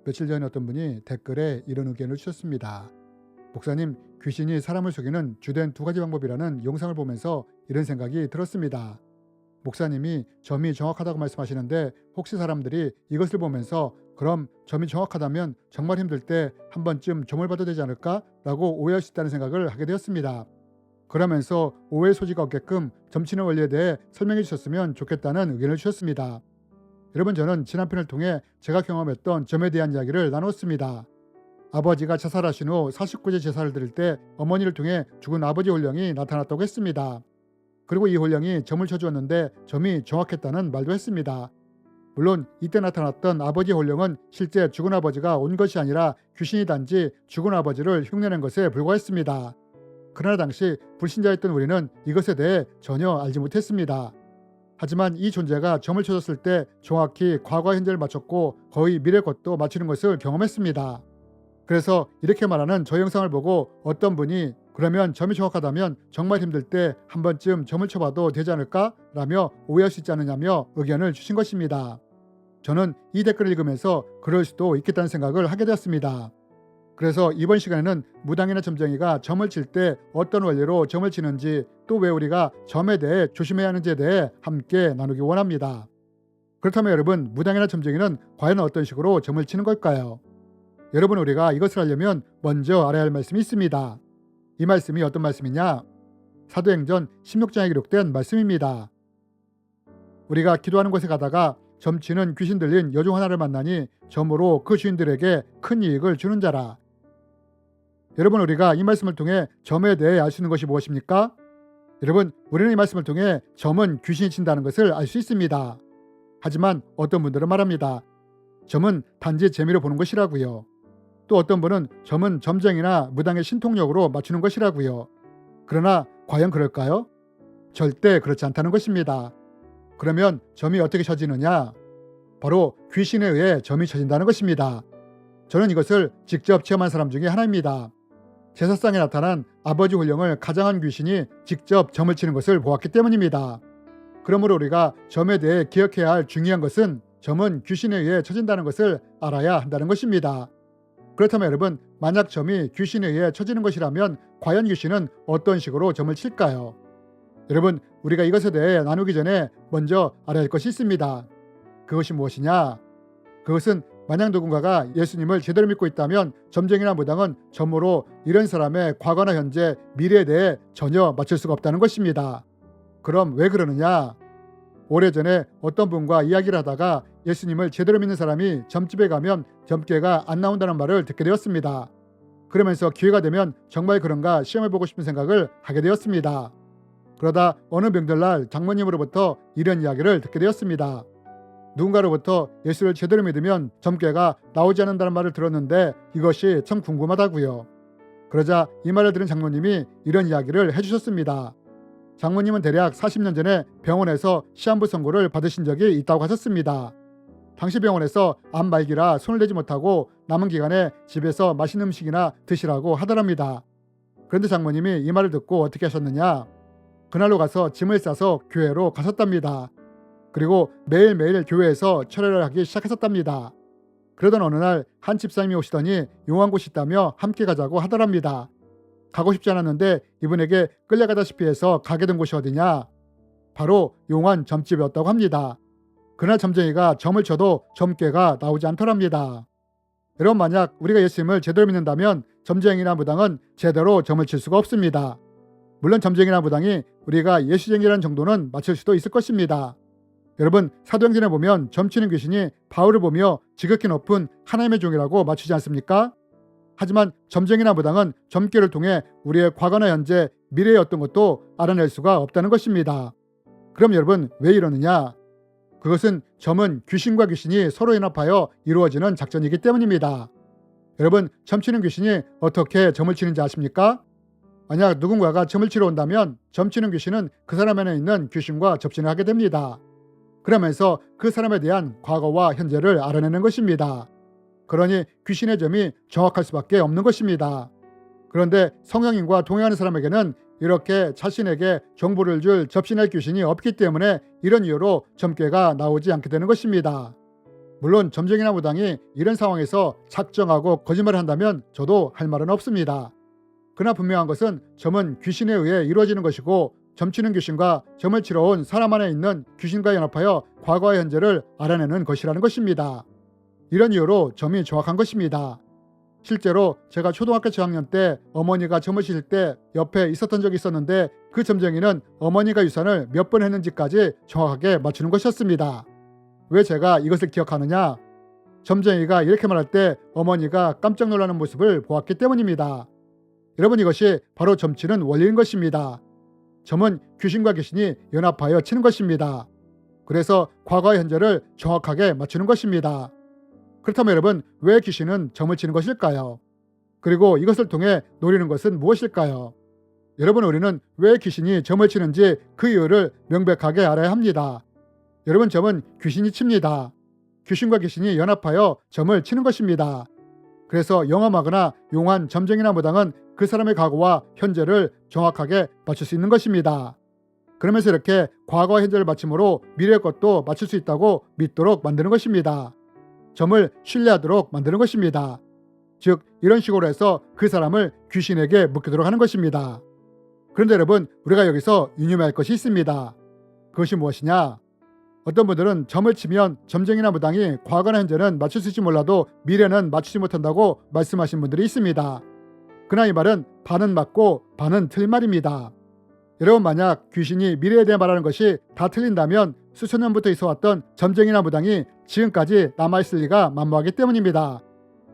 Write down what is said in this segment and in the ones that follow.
며칠 전에 어떤 분이 댓글에 이런 의견을 주셨습니다. 목사님, 귀신이 사람을 속이는 주된 두 가지 방법이라는 영상을 보면서 이런 생각이 들었습니다. 목사님이 점이 정확하다고 말씀하시는데 혹시 사람들이 이것을 보면서 그럼 점이 정확하다면 정말 힘들 때 한 번쯤 점을 봐도 되지 않을까? 라고 오해할 수 있다는 생각을 하게 되었습니다. 그러면서 오해 소지가 없게끔 점치는 원리에 대해 설명해 주셨으면 좋겠다는 의견을 주셨습니다. 여러분, 저는 지난 편을 통해 제가 경험했던 점에 대한 이야기를 나눴습니다. 아버지가 자살하신 후 49제 제사를 드릴 때 어머니를 통해 죽은 아버지 홀령이 나타났다고 했습니다. 그리고 이 홀령이 점을 쳐주었는데 점이 정확했다는 말도 했습니다. 물론 이때 나타났던 아버지 홀령은 실제 죽은 아버지가 온 것이 아니라 귀신이 단지 죽은 아버지를 흉내낸 것에 불과했습니다. 그러나 당시 불신자였던 우리는 이것에 대해 전혀 알지 못했습니다. 하지만 이 존재가 점을 쳐줬을 때 정확히 과거와 현재를 맞췄고 거의 미래 것도 맞추는 것을 경험했습니다. 그래서 이렇게 말하는 저 영상을 보고 어떤 분이 그러면 점이 정확하다면 정말 힘들 때 한 번쯤 점을 쳐봐도 되지 않을까? 라며 오해할 수 있지 않느냐며 의견을 주신 것입니다. 저는 이 댓글을 읽으면서 그럴 수도 있겠다는 생각을 하게 되었습니다. 그래서 이번 시간에는 무당이나 점쟁이가 점을 칠 때 어떤 원리로 점을 치는지, 또 왜 우리가 점에 대해 조심해야 하는지에 대해 함께 나누기 원합니다. 그렇다면 여러분, 무당이나 점쟁이는 과연 어떤 식으로 점을 치는 걸까요? 여러분, 우리가 이것을 하려면 먼저 알아야 할 말씀이 있습니다. 이 말씀이 어떤 말씀이냐? 사도행전 16장에 기록된 말씀입니다. 우리가 기도하는 곳에 가다가 점치는 귀신 들린 여종 하나를 만나니 점으로 그 주인들에게 큰 이익을 주는 자라. 여러분, 우리가 이 말씀을 통해 점에 대해 알 수 있는 것이 무엇입니까? 여러분, 우리는 이 말씀을 통해 점은 귀신이 친다는 것을 알 수 있습니다. 하지만 어떤 분들은 말합니다. 점은 단지 재미로 보는 것이라고요. 또 어떤 분은 점은 점쟁이나 무당의 신통력으로 맞추는 것이라고요. 그러나 과연 그럴까요? 절대 그렇지 않다는 것입니다. 그러면 점이 어떻게 쳐지느냐? 바로 귀신에 의해 점이 쳐진다는 것입니다. 저는 이것을 직접 체험한 사람 중에 하나입니다. 제사상에 나타난 아버지 홀령을 가장한 귀신이 직접 점을 치는 것을 보았기 때문입니다. 그러므로 우리가 점에 대해 기억해야 할 중요한 것은 점은 귀신에 의해 쳐진다는 것을 알아야 한다는 것입니다. 그렇다면 여러분, 만약 점이 귀신에 의해 쳐지는 것이라면 과연 귀신은 어떤 식으로 점을 칠까요? 여러분, 우리가 이것에 대해 나누기 전에 먼저 알아야 할 것이 있습니다. 그것이 무엇이냐? 그것은 만약 누군가가 예수님을 제대로 믿고 있다면 점쟁이나 무당은 점으로 이런 사람의 과거나 현재, 미래에 대해 전혀 맞출 수가 없다는 것입니다. 그럼 왜 그러느냐? 오래전에 어떤 분과 이야기를 하다가 예수님을 제대로 믿는 사람이 점집에 가면 점괘가 안 나온다는 말을 듣게 되었습니다. 그러면서 기회가 되면 정말 그런가 시험해보고 싶은 생각을 하게 되었습니다. 그러다 어느 명절날 장모님으로부터 이런 이야기를 듣게 되었습니다. 누군가로부터 예수를 제대로 믿으면 점괘가 나오지 않는다는 말을 들었는데 이것이 참 궁금하다고요. 그러자 이 말을 들은 장모님이 이런 이야기를 해주셨습니다. 장모님은 대략 40년 전에 병원에서 시한부 선고를 받으신 적이 있다고 하셨습니다. 당시 병원에서 암 말기라 손을 대지 못하고 남은 기간에 집에서 맛있는 음식이나 드시라고 하더랍니다. 그런데 장모님이 이 말을 듣고 어떻게 하셨느냐? 그날로 가서 짐을 싸서 교회로 가셨답니다. 그리고 매일매일 교회에서 철회를 하기 시작하셨답니다. 그러던 어느 날 한 집사님이 오시더니 용한 곳이 있다며 함께 가자고 하더랍니다. 가고 싶지 않았는데 이분에게 끌려가다시피 해서 가게 된 곳이 어디냐? 바로 용한 점집이었다고 합니다. 그날 점쟁이가 점을 쳐도 점괘가 나오지 않더랍니다. 여러분, 만약 우리가 예수님을 제대로 믿는다면 점쟁이나 무당은 제대로 점을 칠 수가 없습니다. 물론 점쟁이나 무당이 우리가 예수쟁이라는 정도는 맞출 수도 있을 것입니다. 여러분, 사도행전에 보면 점치는 귀신이 바울을 보며 지극히 높은 하나님의 종이라고 맞추지 않습니까? 하지만 점쟁이나 무당은 점괘를 통해 우리의 과거나 현재, 미래의 어떤 것도 알아낼 수가 없다는 것입니다. 그럼 여러분, 왜 이러느냐? 그것은 점은 귀신과 귀신이 서로 연합하여 이루어지는 작전이기 때문입니다. 여러분, 점치는 귀신이 어떻게 점을 치는지 아십니까? 만약 누군가가 점을 치러 온다면 점치는 귀신은 그 사람 안에 있는 귀신과 접신을 하게 됩니다. 그러면서 그 사람에 대한 과거와 현재를 알아내는 것입니다. 그러니 귀신의 점이 정확할 수밖에 없는 것입니다. 그런데 성령님과 동행하는 사람에게는 이렇게 자신에게 정보를 줄 접신할 귀신이 없기 때문에 이런 이유로 점괘가 나오지 않게 되는 것입니다. 물론 점쟁이나 무당이 이런 상황에서 작정하고 거짓말을 한다면 저도 할 말은 없습니다. 그러나 분명한 것은 점은 귀신에 의해 이루어지는 것이고 점치는 귀신과 점을 치러 온 사람 안에 있는 귀신과 연합하여 과거와 현재를 알아내는 것이라는 것입니다. 이런 이유로 점이 정확한 것입니다. 실제로 제가 초등학교 저학년 때 어머니가 점을 치실 때 옆에 있었던 적이 있었는데 그 점쟁이는 어머니가 유산을 몇 번 했는지까지 정확하게 맞추는 것이었습니다. 왜 제가 이것을 기억하느냐? 점쟁이가 이렇게 말할 때 어머니가 깜짝 놀라는 모습을 보았기 때문입니다. 여러분, 이것이 바로 점치는 원리인 것입니다. 점은 귀신과 귀신이 연합하여 치는 것입니다. 그래서 과거와 현재를 정확하게 맞추는 것입니다. 그렇다면 여러분, 왜 귀신은 점을 치는 것일까요? 그리고 이것을 통해 노리는 것은 무엇일까요? 여러분, 우리는 왜 귀신이 점을 치는지 그 이유를 명백하게 알아야 합니다. 여러분, 점은 귀신이 칩니다. 귀신과 귀신이 연합하여 점을 치는 것입니다. 그래서 영험하거나 용한 점쟁이나 무당은 그 사람의 과거와 현재를 정확하게 맞출 수 있는 것입니다. 그러면서 이렇게 과거와 현재를 맞춤으로 미래의 것도 맞출 수 있다고 믿도록 만드는 것입니다. 점을 신뢰하도록 만드는 것입니다. 즉, 이런 식으로 해서 그 사람을 귀신에게 묶이도록 하는 것입니다. 그런데 여러분, 우리가 여기서 유념해야 할 것이 있습니다. 그것이 무엇이냐? 어떤 분들은 점을 치면 점쟁이나 무당이 과거나 현재는 맞출 수 있을지 몰라도 미래는 맞추지 못한다고 말씀하신 분들이 있습니다. 그러나 이 말은 반은 맞고 반은 틀린 말입니다. 여러분, 만약 귀신이 미래에 대해 말하는 것이 다 틀린다면 수천 년부터 있어왔던 점쟁이나 무당이 지금까지 남아있을 리가 만무하기 때문입니다.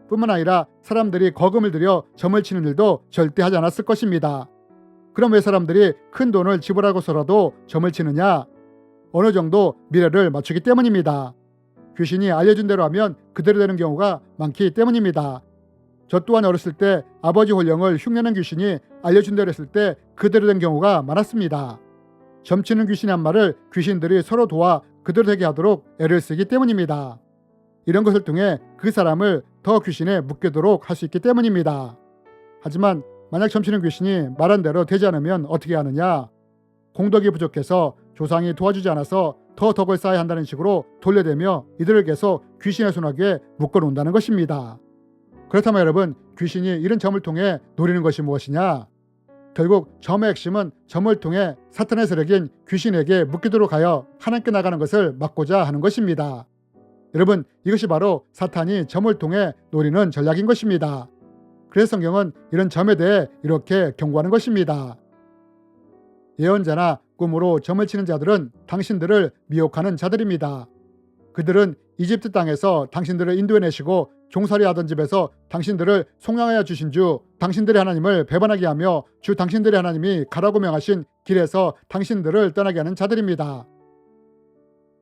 뿐만 아니라 사람들이 거금을 들여 점을 치는 일도 절대 하지 않았을 것입니다. 그럼 왜 사람들이 큰 돈을 지불하고서라도 점을 치느냐? 어느 정도 미래를 맞추기 때문입니다. 귀신이 알려준 대로 하면 그대로 되는 경우가 많기 때문입니다. 저 또한 어렸을 때 아버지 홀령을 흉내낸 귀신이 알려준 대로 했을 때 그대로 된 경우가 많았습니다. 점치는 귀신이 한 말을 귀신들이 서로 도와 그대로 되게 하도록 애를 쓰기 때문입니다. 이런 것을 통해 그 사람을 더 귀신에 묶이도록 할 수 있기 때문입니다. 하지만 만약 점치는 귀신이 말한 대로 되지 않으면 어떻게 하느냐? 공덕이 부족해서 조상이 도와주지 않아서 더 덕을 쌓아야 한다는 식으로 돌려대며 이들을 계속 귀신의 손아귀에 묶어놓는다는 것입니다. 그렇다면 여러분, 귀신이 이런 점을 통해 노리는 것이 무엇이냐? 결국 점의 핵심은 점을 통해 사탄의 세력인 귀신에게 묶이도록 하여 하나님께 나가는 것을 막고자 하는 것입니다. 여러분, 이것이 바로 사탄이 점을 통해 노리는 전략인 것입니다. 그래서 성경은 이런 점에 대해 이렇게 경고하는 것입니다. 예언자나 꿈으로 점을 치는 자들은 당신들을 미혹하는 자들입니다. 그들은 이집트 땅에서 당신들을 인도해내시고 종살이 하던 집에서 당신들을 속량하여 주신 주 당신들의 하나님을 배반하게 하며 주 당신들의 하나님이 가라고 명하신 길에서 당신들을 떠나게 하는 자들입니다.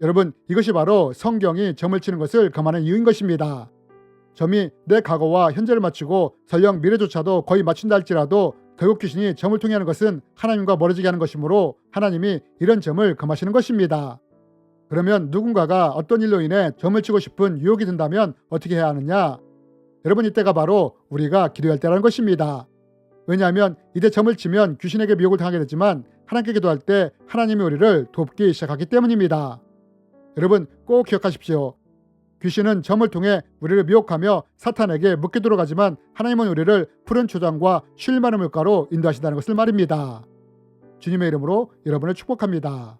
여러분, 이것이 바로 성경이 점을 치는 것을 금하는 이유인 것입니다. 점이 내 과거와 현재를 맞추고 설령 미래조차도 거의 맞춘다 할지라도 결국 귀신이 점을 통해 하는 것은 하나님과 멀어지게 하는 것이므로 하나님이 이런 점을 금하시는 것입니다. 그러면 누군가가 어떤 일로 인해 점을 치고 싶은 유혹이 든다면 어떻게 해야 하느냐? 여러분, 이때가 바로 우리가 기도할 때라는 것입니다. 왜냐하면 이때 점을 치면 귀신에게 미혹을 당하게 되지만 하나님께 기도할 때 하나님이 우리를 돕기 시작하기 때문입니다. 여러분, 꼭 기억하십시오. 귀신은 점을 통해 우리를 미혹하며 사탄에게 묶이도록 하지만 하나님은 우리를 푸른 초장과 쉴 만한 물가로 인도하신다는 것을 말입니다. 주님의 이름으로 여러분을 축복합니다.